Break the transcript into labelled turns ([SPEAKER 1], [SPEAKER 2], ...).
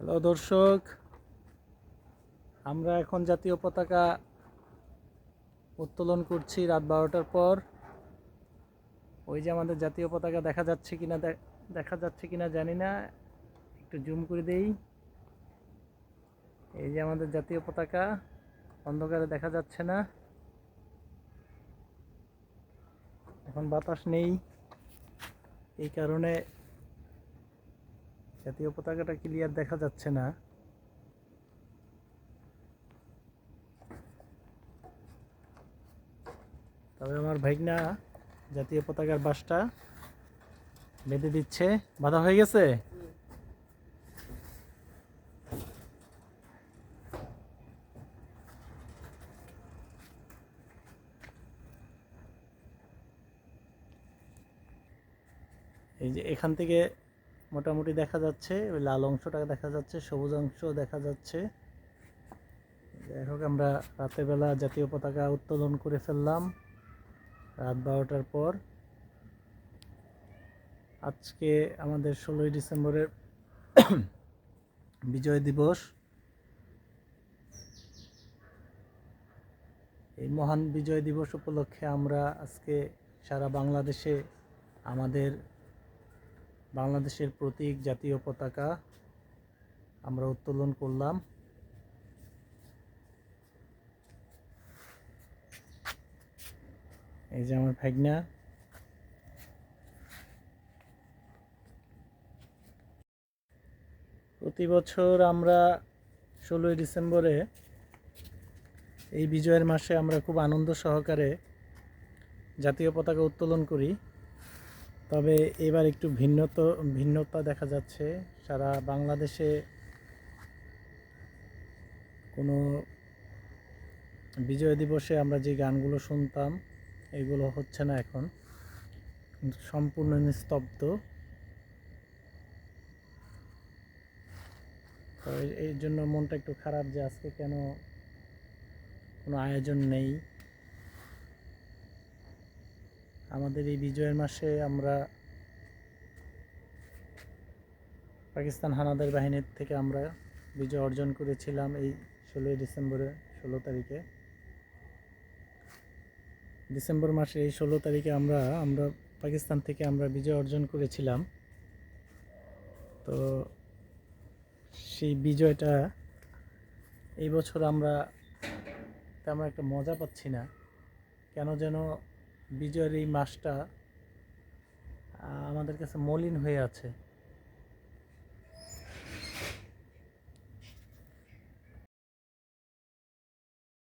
[SPEAKER 1] Hello দর্শক, আমরা এখন জাতীয় পতাকা উত্তোলন করছি রাত 12টার পর। ওই যে আমাদের জাতীয় পতাকা দেখা যাচ্ছে কিনা জানি না, একটু জুম করে দেই। এই যে আমাদের জাতীয় পতাকা, অন্ধকারে দেখা যাচ্ছে না, এখন বাতাস নেই, এই কারণে জাতীয় পতাকাটা ক্লিয়ার দেখা যাচ্ছে না। তবে আমার ভাইগনা জাতীয় পতাকার বাসটা বেঁধে দিচ্ছে। বাঁধা হয়ে গেছে। এই যে এখান থেকে মোটামুটি দেখা যাচ্ছে, ওই লাল অংশটা দেখা যাচ্ছে, সবুজ অংশ দেখা যাচ্ছে। যাই হোক, আমরা রাতের বেলা জাতীয় পতাকা উত্তোলন করে ফেললাম রাত 12টার পর। আজকে আমাদের 16ই ডিসেম্বরের বিজয় দিবস। এই মহান বিজয় দিবস উপলক্ষে আমরা আজকে সারা বাংলাদেশে আমাদের বাংলাদেশের প্রতীক জাতীয় পতাকা আমরা উত্তোলন করলাম। এই যে আমার ভাগনা। প্রতি বছর আমরা 16ই ডিসেম্বরে এই বিজয়ের মাসে আমরা খুব আনন্দ সহকারে জাতীয় পতাকা উত্তোলন করি। তবে এবার একটু ভিন্নতা দেখা যাচ্ছে। সারা বাংলাদেশে কোনো বিজয় দিবসে আমরা যে গানগুলো শুনতাম এগুলো হচ্ছে না এখন, সম্পূর্ণ নিস্তব্ধ। তো এই জন্য মনটা একটু খারাপ যে আজকে কেন কোনো আয়োজন নেই। আমাদের এই বিজয়ের মাসে আমরা পাকিস্তান হানাদার বাহিনীর থেকে আমরা বিজয় অর্জন করেছিলাম এই 16ই ডিসেম্বরে, 16 তারিখে, ডিসেম্বর মাসে এই 16 তারিখে আমরা পাকিস্তান থেকে আমরা বিজয় অর্জন করেছিলাম। তো সেই বিজয়টা এই বছর আমরা তেমন একটা মজা পাচ্ছি না। কেন যেন বিজয়ের এই মাসটা আমাদের কাছে মলিন হয়ে আছে।